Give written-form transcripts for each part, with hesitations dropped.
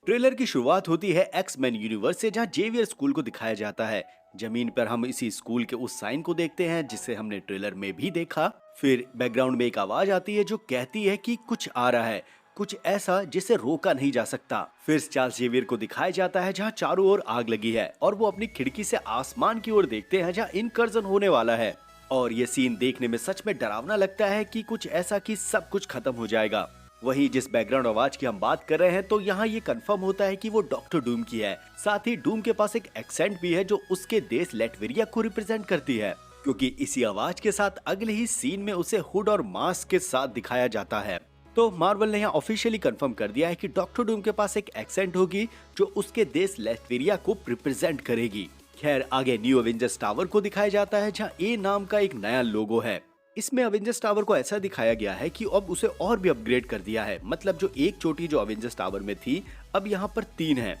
Trailer की शुरुआत होती है एक्स-मैन यूनिवर्स से, जहां जेवियर स्कूल को दिखाया जाता है। जमीन पर हम इसी स्कूल के उस साइन को देखते हैं जिसे हमने ट्रेलर में भी देखा। फिर बैकग्राउंड में एक आवाज आती है जो कहती है कि कुछ आ रहा है, कुछ ऐसा जिसे रोका नहीं जा सकता। फिर चार्ल्स जेवियर को दिखाया जाता है जहां चारों ओर आग लगी है और वो अपनी खिड़की से आसमान की ओर देखते हैं जहां इनकर्जन होने वाला है। और ये सीन देखने में सच में डरावना लगता है कि कुछ ऐसा कि सब कुछ खत्म हो जाएगा। वहीं जिस बैकग्राउंड आवाज की हम बात कर रहे हैं, तो यहाँ ये कंफर्म होता है कि वो डॉक्टर डूम की है। साथ ही डूम के पास एक एक्सेंट भी है जो उसके देश लेटवेरिया को रिप्रेजेंट करती है, क्योंकि इसी आवाज के साथ अगले ही सीन में उसे हुड और मास्क के साथ दिखाया जाता है। तो मार्वल ने यहाँ ऑफिशियली कंफर्म कर दिया है कि डॉक्टर डूम के पास एक एक्सेंट होगी जो उसके देश लेटवेरिया को रिप्रेजेंट करेगी। खैर, आगे न्यू एवेंजर्स टावर को दिखाया जाता है जहाँ ए नाम का एक नया लोगो है। इसमें अवेंजर्स टावर को ऐसा दिखाया गया है कि अब उसे और भी अपग्रेड कर दिया है। मतलब जो एक चोटी जो अवेंजर्स टावर में थी, अब यहाँ पर 3 है।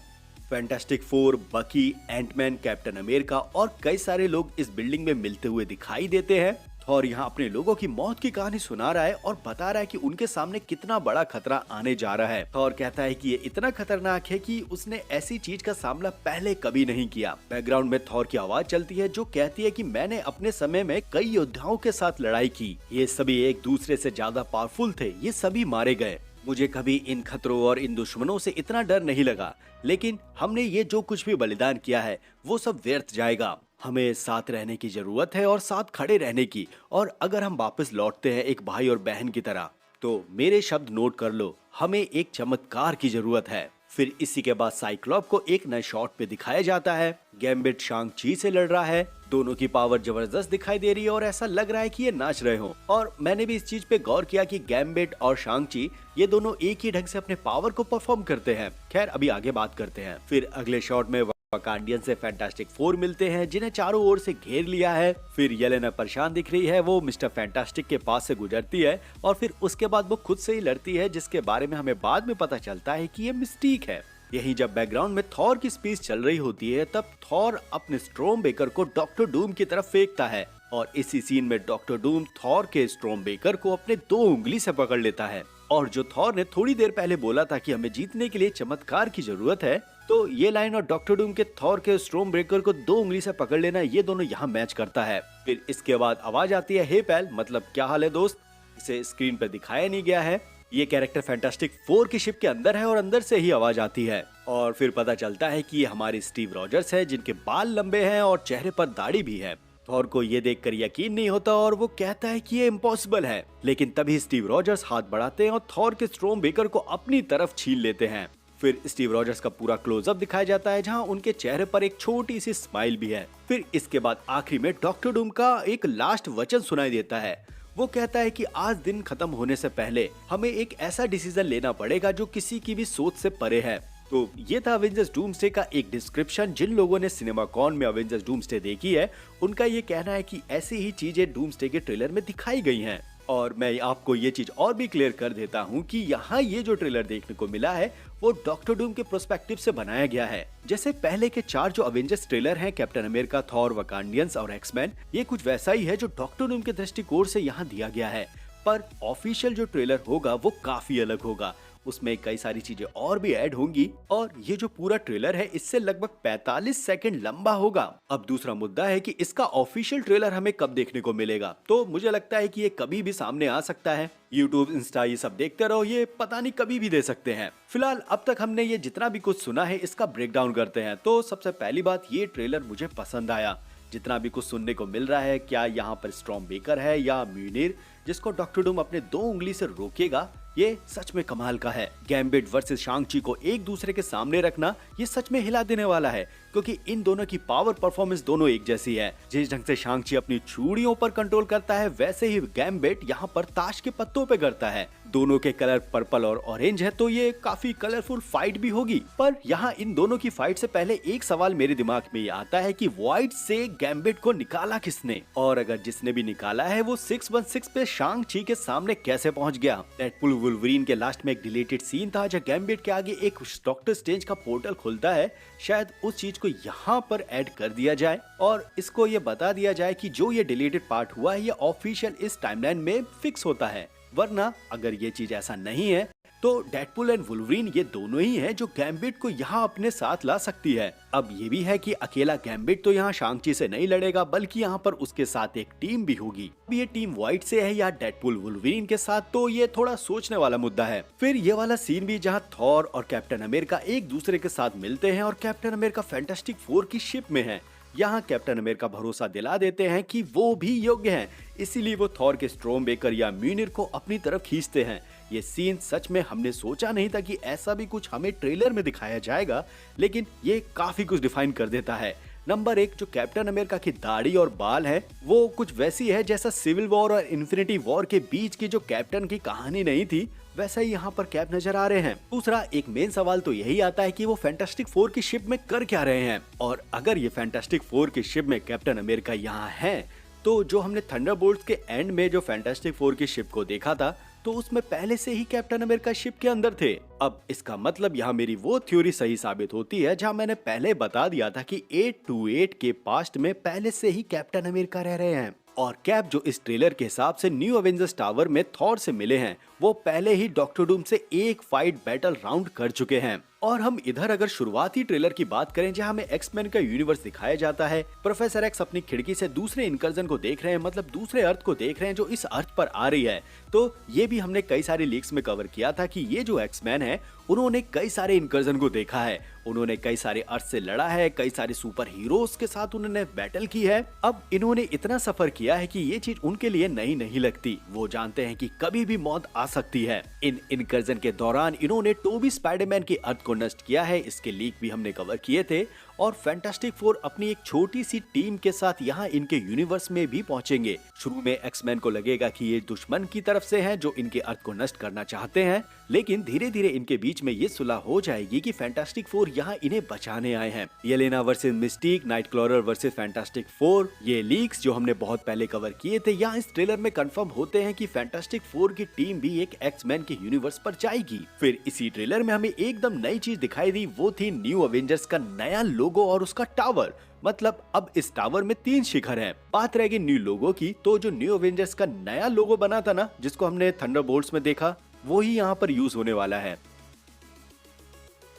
फैंटास्टिक फोर, बकी, एंटमैन, कैप्टन अमेरिका और कई सारे लोग इस बिल्डिंग में मिलते हुए दिखाई देते हैं। थॉर यहाँ अपने लोगों की मौत की कहानी सुना रहा है और बता रहा है कि उनके सामने कितना बड़ा खतरा आने जा रहा है। थॉर कहता है कि ये इतना खतरनाक है कि उसने ऐसी चीज का सामना पहले कभी नहीं किया। बैकग्राउंड में थॉर की आवाज चलती है जो कहती है कि मैंने अपने समय में कई योद्धाओं के साथ लड़ाई की, ये सभी एक दूसरे से ज्यादा पावरफुल थे, ये सभी मारे गए। मुझे कभी इन खतरों और इन दुश्मनों से इतना डर नहीं लगा, लेकिन हमने ये जो कुछ भी बलिदान किया है वो सब व्यर्थ जाएगा। हमें साथ रहने की जरूरत है और साथ खड़े रहने की, और अगर हम वापस लौटते हैं एक भाई और बहन की तरह, तो मेरे शब्द नोट कर लो, हमें एक चमत्कार की जरूरत है। फिर इसी के बाद साइक्लॉप को एक नए शॉट पे दिखाया जाता है। गैम्बिट शांग ची से लड़ रहा है, दोनों की पावर जबरदस्त दिखाई दे रही है और ऐसा लग रहा है कि ये नाच रहे हो। और मैंने भी इस चीज पे गौर किया कि गैम्बिट और शांग ची ये दोनों एक ही ढंग से अपने पावर को परफॉर्म करते हैं। खैर, अभी आगे बात करते हैं। फिर अगले शॉट में वकांडियन से फैंटास्टिक फोर मिलते हैं जिन्हें चारों ओर से घेर लिया है। फिर येलेना परेशान दिख रही है, वो मिस्टर फैंटास्टिक के पास से गुजरती है और फिर उसके बाद वो खुद से ही लड़ती है, जिसके बारे में हमें बाद में पता चलता है कि ये मिस्टीक है। यहीं जब बैकग्राउंड में थॉर की स्पीच चल रही होती है, तब थॉर अपने स्ट्रॉम बेकर को डॉक्टर डूम की तरफ फेंकता है और इसी सीन में डॉक्टर डूम थॉर के स्ट्रॉम बेकर को अपने 2 उंगली से पकड़ लेता है। और जो थॉर ने थोड़ी देर पहले बोला था कि हमें जीतने के लिए चमत्कार की जरूरत है, तो ये लाइन और डॉक्टर डूम के थॉर के स्ट्रॉम ब्रेकर को 2 उंगली से पकड़ लेना, ये दोनों यहाँ मैच करता है। फिर इसके बाद आवाज आती है, हे पैल, मतलब क्या हाल है दोस्त। इसे स्क्रीन पर दिखाया नहीं गया है। ये कैरेक्टर फैंटास्टिक फोर की शिप के अंदर है और अंदर से ही आवाज आती है और फिर पता चलता है कि ये हमारे स्टीव रॉजर्स है, जिनके बाल लंबे हैं और चेहरे पर दाढ़ी भी है। थॉर को ये देखकर यकीन नहीं होता और वो कहता है कि ये इम्पॉसिबल है, लेकिन तभी स्टीव रॉजर्स हाथ बढ़ाते हैं और थॉर के स्ट्रॉम बेकर को अपनी तरफ छीन लेते हैं। फिर स्टीव रॉजर्स का पूरा क्लोजअप दिखाया जाता है जहां उनके चेहरे पर एक छोटी सी स्माइल भी है। फिर इसके बाद आखिरी में डॉक्टर डूम का एक लास्ट वचन सुनाई देता है। वो कहता है कि आज दिन खत्म होने से पहले हमें एक ऐसा डिसीजन लेना पड़ेगा जो किसी की भी सोच से परे है। तो ये था अवेंजर्स डूम्सडे का एक डिस्क्रिप्शन। जिन लोगों ने सिनेमाकॉन में अवेंजर्स डूम्सडे देखी है, उनका ये कहना है कि ऐसी ही चीजें डूम्सडे के ट्रेलर में दिखाई गई हैं। और मैं आपको ये चीज और भी क्लियर कर देता हूँ कि यहाँ ये जो ट्रेलर देखने को मिला है वो डॉक्टर डूम के प्रोस्पेक्टिव से बनाया गया है। जैसे पहले के 4 जो अवेंजर्स ट्रेलर हैं, कैप्टन अमेरिका, थॉर, वकांडियंस और एक्समैन, ये कुछ वैसा ही है जो डॉक्टर डूम के दृष्टिकोण से यहाँ दिया गया है। पर ऑफिशियल जो ट्रेलर होगा वो काफी अलग होगा, उसमें कई सारी चीजें और भी ऐड होंगी और ये जो पूरा ट्रेलर है इससे लगभग 45 सेकंड लंबा होगा। अब दूसरा मुद्दा है कि इसका ऑफिशियल ट्रेलर हमें कब देखने को मिलेगा। तो मुझे लगता है कि ये कभी भी सामने आ सकता है। यूट्यूब, इंस्टा ये सब देखते रहो, ये पता नहीं कभी भी दे सकते हैं। फिलहाल अब तक हमने ये जितना भी कुछ सुना है इसका ब्रेकडाउन करते हैं। तो सबसे पहली बात, ये ट्रेलर मुझे पसंद आया। जितना भी कुछ सुनने को मिल रहा है, क्या यहाँ पर स्ट्रॉम बेकर है या म्यूनिर जिसको डॉक्टर डूम अपने 2 उंगली से रोकेगा, ये सच में कमाल का है। गैम्बिट वर्सेस शांग-ची को एक दूसरे के सामने रखना ये सच में हिला देने वाला है, क्योंकि इन दोनों की पावर परफॉर्मेंस दोनों एक जैसी है। जिस ढंग से शांग-ची अपनी चूड़ियों पर कंट्रोल करता है, वैसे ही गैम्बिट यहाँ पर ताश के पत्तों पे करता है। दोनों के कलर पर्पल और ऑरेंज है, तो ये काफी कलरफुल फाइट भी होगी। पर यहाँ इन दोनों की फाइट से पहले एक सवाल मेरे दिमाग में ये आता है कि वॉइड से गैम्बिट को निकाला किसने, और अगर जिसने भी निकाला है वो 616 पे शांग-ची के सामने कैसे पहुंच गया। डेडपूल वुल्वरीन के लास्ट में एक डिलीटेड सीन था जहाँ गैम्बिट के आगे एक डॉक्टर स्ट्रेंज का पोर्टल खुलता है। शायद उस चीज को यहाँ पर ऐड कर दिया जाए और इसको ये बता दिया जाए कि जो ये डिलीटेड पार्ट हुआ है ये ऑफिशियल इस टाइमलाइन में फिक्स होता है। वरना अगर ये चीज ऐसा नहीं है तो डेडपुल एंड वुल्वरीन ये दोनों ही हैं जो गैम्बिट को यहाँ अपने साथ ला सकती है। अब ये भी है कि अकेला गैम्बिट तो यहाँ शांग-ची से नहीं लड़ेगा, बल्कि यहाँ पर उसके साथ एक टीम भी होगी। अब ये टीम व्हाइट से है या डेडपुल वुल्वरीन के साथ, तो ये थोड़ा सोचने वाला मुद्दा है। फिर ये वाला सीन भी जहाँ थॉर और कैप्टन अमेरिका एक दूसरे के साथ मिलते हैं और कैप्टन अमेरिका फैंटास्टिक फोर की शिप में है। यहाँ कैप्टन अमेरिका भरोसा दिला देते हैं कि वो भी योग्य हैं, इसीलिए वो थॉर के स्ट्रॉमबेकर या म्यूनिर को अपनी तरफ खींचते हैं। ये सीन सच में हमने सोचा नहीं था कि ऐसा भी कुछ हमें ट्रेलर में दिखाया जाएगा, लेकिन ये काफी कुछ डिफाइन कर देता है। नंबर 1, जो कैप्टन अमेरिका की दाढ़ी और बाल है वो कुछ वैसी है जैसा सिविल वॉर और इन्फिनिटी वॉर के बीच की जो कैप्टन की कहानी नहीं थी, वैसा ही यहाँ पर कैप नजर आ रहे हैं। दूसरा, एक मेन सवाल तो यही आता है कि वो फैंटास्टिक फोर की शिप में कर क्या रहे हैं, और अगर ये फैंटास्टिक फोर की शिप में कैप्टन अमेरिका यहाँ है, तो जो हमने थंडरबोल्ट्स के एंड में जो फैंटास्टिक फोर की शिप को देखा था, तो उसमें पहले से ही कैप्टन अमेरिका शिप के अंदर थे। अब इसका मतलब यहाँ मेरी वो थ्योरी सही साबित होती है जहाँ मैंने पहले बता दिया था कि 828 के पास्ट में पहले से ही कैप्टन अमेरिका रह रहे हैं, और कैप जो इस ट्रेलर के हिसाब से न्यू एवेंजर्स टावर में थॉर से मिले हैं, वो पहले ही डॉक्टर डूम से एक फाइट बैटल राउंड कर चुके हैं। और हम इधर अगर शुरुआती ट्रेलर की बात करें जहां हमें एक्समैन का यूनिवर्स दिखाया जाता है, प्रोफेसर एक्स अपनी खिड़की से दूसरे इनकर्जन को देख रहे हैं, मतलब दूसरे अर्थ को देख रहे हैं जो इस अर्थ पर आ रही है। तो ये भी हमने कई सारे लीक्स में कवर किया था कि ये जो एक्समैन है उन्होंने कई सारे इनकर्जन को देखा है, उन्होंने कई सारे अर्थ से लड़ा है, कई सारे सुपर हीरोज के साथ उन्होंने बैटल की है। अब इन्होंने इतना सफर किया है कि ये चीज उनके लिए नई नहीं लगती, वो जानते हैं कि कभी भी मौत आ सकती है। इन इनकर्जन के दौरान इन्होंने टोबी स्पाइडरमैन की अर्थ को नष्ट किया है, इसके लीक भी हमने कवर किए थे। और फैंटास्टिक फोर अपनी एक छोटी सी टीम के साथ यहाँ इनके यूनिवर्स में भी पहुंचेंगे। शुरू में एक्समैन को लगेगा कि ये दुश्मन की तरफ से हैं जो इनके अर्थ को नष्ट करना चाहते हैं, लेकिन धीरे धीरे इनके बीच में ये सुलह हो जाएगी कि फैंटास्टिक फोर यहाँ इन्हें बचाने आए हैं। Yelena versus Mystique, Nightcrawler versus Fantastic Four, ये लीक्स जो हमने बहुत पहले कवर किए थे, यहाँ इस ट्रेलर में कंफर्म होते हैं कि फैंटास्टिक फोर की टीम भी एक एक्समैन के यूनिवर्स पर जाएगी। फिर इसी ट्रेलर में हमें एकदम नई चीज दिखाई दी, वो थी न्यू अवेंजर्स का नया लोगो और उसका टावर। मतलब अब इस टावर में 3 शिखर हैं। बात रहेगी न्यू लोगो की, तो जो न्यू अवेंजर्स का नया लोगो बना था ना, जिसको हमने थंडरबोल्ट्स में देखा, वो ही यहाँ पर यूज होने वाला है।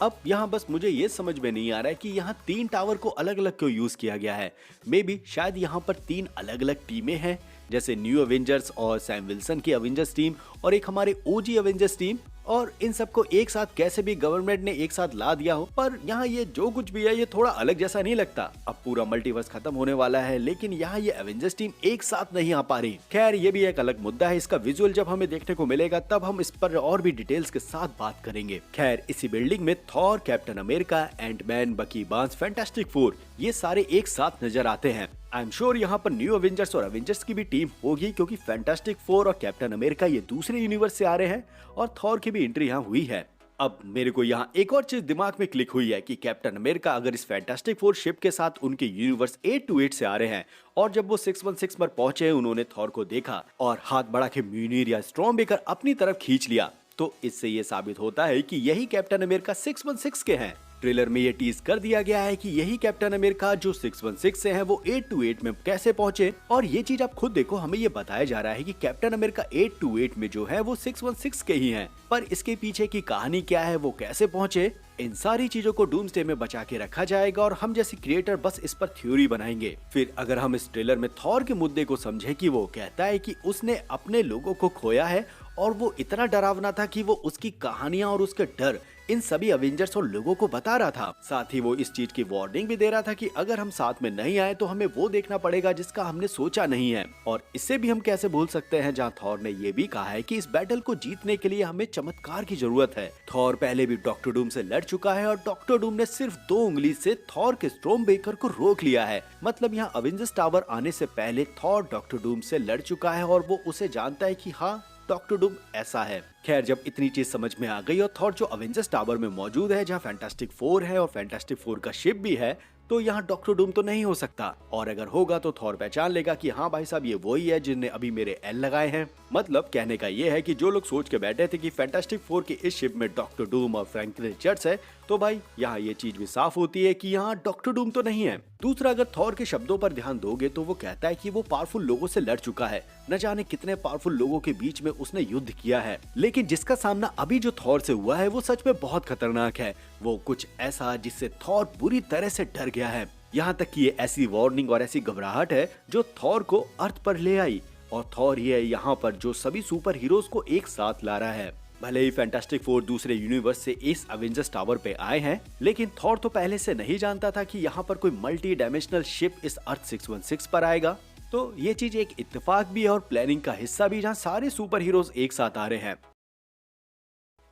अब यहाँ बस मुझे ये समझ में नहीं आ रहा है कि यहाँ 3 टावर को अलग अलग क्यों यूज किया गया है। मे बी शायद यहाँ पर 3 अलग अलग टीमें हैं, जैसे न्यू अवेंजर्स और सैम विल्सन की अवेंजर्स टीम और एक हमारे ओजी अवेंजर्स टीम, और इन सबको एक साथ कैसे भी गवर्नमेंट ने एक साथ ला दिया हो। पर यहाँ ये जो कुछ भी है ये थोड़ा अलग जैसा नहीं लगता। अब पूरा मल्टीवर्स खत्म होने वाला है, लेकिन यहाँ ये एवेंजर्स टीम एक साथ नहीं आ पा रही। खैर ये भी एक अलग मुद्दा है, इसका विजुअल जब हमें देखने को मिलेगा तब हम इस पर और भी डिटेल्स के साथ बात करेंगे। खैर इसी बिल्डिंग में थॉर, कैप्टन अमेरिका, एंटमैन, बकी बार्न्स, फैंटास्टिक फोर, ये सारे एक साथ नजर आते हैं। आई एम श्योर यहाँ पर न्यू अवेंजर्स और अवेंजर्स की भी टीम होगी, क्योंकि फैंटास्टिक फोर और कैप्टन अमेरिका ये दूसरे यूनिवर्स से आ रहे हैं और थॉर की भी एंट्री यहाँ हुई है। अब मेरे को यहाँ एक और चीज दिमाग में क्लिक हुई है कि कैप्टन अमेरिका अगर इस फैंटास्टिक फोर शिप के साथ उनके यूनिवर्स 828 से आ रहे हैं, और जब वो 616 पर पहुंचे उन्होंने थॉर को देखा और हाथ बढ़ा के म्यूनिर या स्ट्रॉमबेकर अपनी तरफ खींच लिया, तो इससे ये साबित होता है कि यही कैप्टन अमेरिका 616 के हैं। ट्रेलर में ये टीज कर दिया गया है कि यही कैप्टन अमेरिका जो 616 से है वो 828 में कैसे पहुंचे, और ये चीज आप खुद देखो, हमें ये बताया जा रहा है कि कैप्टन अमेरिका 828 में जो है वो 616 के ही हैं, पर इसके पीछे की कहानी क्या है, वो कैसे पहुंचे, इन सारी चीजों को डूम्सडे में बचा के रखा जाएगा और हम जैसे क्रिएटर बस इस पर थ्योरी बनाएंगे। फिर अगर हम इस ट्रेलर में थॉर के मुद्दे को समझे कि वो कहता है कि उसने अपने लोगों को खोया है और वो इतना डरावना था कि वो उसकी कहानियां और उसके डर इन सभी अवेंजर्स और लोगों को बता रहा था। साथ ही वो इस चीज की वार्निंग भी दे रहा था कि अगर हम साथ में नहीं आए तो हमें वो देखना पड़ेगा जिसका हमने सोचा नहीं है। और इससे भी हम कैसे भूल सकते हैं जहाँ थॉर ने ये भी कहा है कि इस बैटल को जीतने के लिए हमें चमत्कार की जरूरत है। थॉर पहले भी डॉक्टर डूम से लड़ चुका है और डॉक्टर डूम ने सिर्फ 2 उंगली से थॉर के स्ट्रॉमबेकर को रोक लिया है। मतलब यहाँ अवेंजर्स टावर आने से पहले थॉर डॉक्टर डूम से लड़ चुका है और वो उसे जानता है कि हाँ डॉक्टर डूम ऐसा है। खैर जब इतनी चीज समझ में आ गई और थॉर जो अवेंजर्स टावर में मौजूद है जहाँ फैंटास्टिक फोर है और फैंटास्टिक फोर का शिप भी है, तो यहाँ डॉक्टर डूम तो नहीं हो सकता, और अगर होगा तो थॉर पहचान लेगा कि हाँ भाई साहब ये वही है जिनने अभी मेरे एल लगाए हैं। मतलब कहने का ये है कि जो लोग सोच के बैठे थे कि फैंटास्टिक फोर की इस शिप में डॉक्टर डूम और फ्रैंक रिचर्ड्स है, तो भाई यहाँ ये चीज भी साफ होती है कि यहाँ डॉक्टर डूम तो नहीं है। दूसरा, अगर थॉर के शब्दों पर ध्यान दोगे तो वो कहता है कि वो पावरफुल लोगों से लड़ चुका है, न जाने कितने पावरफुल लोगों के बीच में उसने युद्ध किया है, लेकिन लेकिन जिसका सामना अभी जो थॉर से हुआ है वो सच में बहुत खतरनाक है। वो कुछ ऐसा जिससे थॉर बुरी तरह से डर गया है। यहाँ तक कि ये ऐसी वार्निंग और ऐसी घबराहट है जो थॉर को अर्थ पर ले आई, और थॉर ही है यहाँ पर जो सभी सुपर हीरोज को एक साथ ला रहा है। भले ही फैंटास्टिक फोर दूसरे यूनिवर्स से इस अवेंजर्स टावर पे आए हैं, लेकिन थॉर तो पहले से नहीं जानता था कि यहाँ पर कोई मल्टी डायमेंशनल शिप इस अर्थ 616 पर आएगा। तो ये चीज एक इत्तेफाक भी है और प्लानिंग का हिस्सा भी, जहाँ सारे सुपर हीरोज एक साथ आ रहे हैं।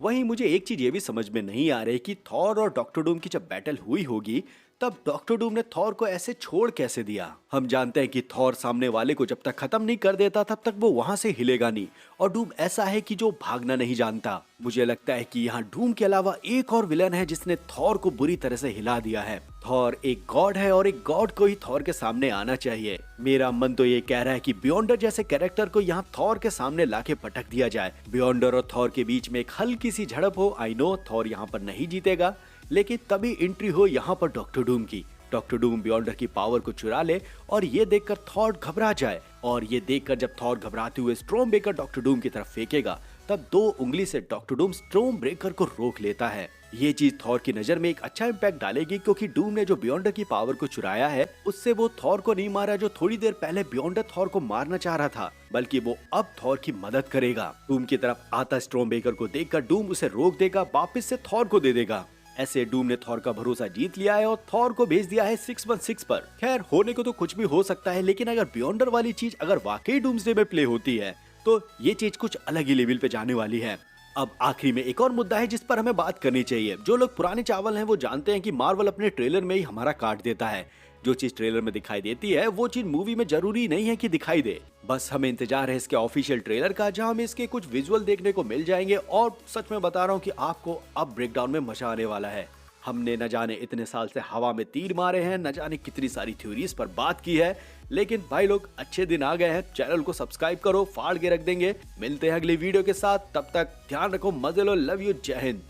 वहीं मुझे एक चीज ये भी समझ में नहीं आ रही कि थॉर और डॉक्टर डूम की जब बैटल हुई होगी तब डॉक्टर डूम ने थॉर को ऐसे छोड़ कैसे दिया। हम जानते हैं कि थॉर सामने वाले को जब तक खत्म नहीं कर देता तब तक वो वहां से हिलेगा नहीं, और डूम ऐसा है कि जो भागना नहीं जानता। मुझे लगता है कि यहाँ डूम के अलावा एक और विलन है जिसने थॉर को बुरी तरह से हिला दिया है। थॉर एक गॉड है और एक गॉड को ही थॉर के सामने आना चाहिए। मेरा मन तो ये कह रहा है कि बियॉन्डर जैसे कैरेक्टर को यहाँ थॉर के सामने लाके पटक दिया जाए। बियॉन्डर और थॉर के बीच में एक हल्की सी झड़प हो। आई नो थॉर यहाँ पर नहीं जीतेगा, लेकिन तभी एंट्री हो यहाँ पर डॉक्टर डूम की। डॉक्टर डूम बियॉन्डर की पावर को चुरा ले और ये देखकर थॉर घबरा जाए, और ये देखकर जब थॉर घबराते हुए स्टॉर्म ब्रेकर डॉक्टर डूम की तरफ फेंकेगा तब 2 उंगली से डॉक्टर डूम स्टॉर्म ब्रेकर को रोक लेता है। ये चीज थॉर की नजर में एक अच्छा इम्पैक्ट डालेगी, क्योंकि डूम ने जो बियॉन्डर की पावर को चुराया है उससे वो थॉर को नहीं मारा जो थोड़ी देर पहले बियॉन्डर थॉर को मारना चाह रहा था, बल्कि वो अब थॉर की मदद करेगा। डूम की तरफ आता स्टॉर्म ब्रेकर को देखकर डूम उसे रोक देगा, वापस से थॉर को दे देगा। ऐसे डूम ने थॉर का भरोसा जीत लिया है और थॉर को भेज दिया है 616 पर। खैर होने को तो कुछ भी हो सकता है, लेकिन अगर बियॉन्डर वाली चीज अगर वाकई डूम्सडे में प्ले होती है तो ये चीज कुछ अलग ही लेवल पे जाने वाली है। अब आखिरी में एक और मुद्दा है जिस पर हमें बात करनी चाहिए। जो लोग पुराने चावल हैं वो जानते हैं कि मार्वल अपने ट्रेलर में ही हमारा काट देता है। जो चीज ट्रेलर में दिखाई देती है वो चीज मूवी में जरूरी नहीं है कि दिखाई दे। बस हमें इंतजार है इसके ऑफिशियल ट्रेलर का, जहां हमें इसके कुछ विजुअल देखने को मिल जाएंगे। और सच में बता रहा हूँ कि आपको अब ब्रेकडाउन में मजा आने वाला है। हमने न जाने इतने साल से हवा में तीर मारे हैं, न जाने कितनी सारी थ्योरीज पर बात की है, लेकिन भाई लोग अच्छे दिन आ गए हैं। चैनल को सब्सक्राइब करो, फाड़ के रख देंगे। मिलते हैं अगली वीडियो के साथ, तब तक ध्यान रखो, मजे लो, लव यू, जय हिंद।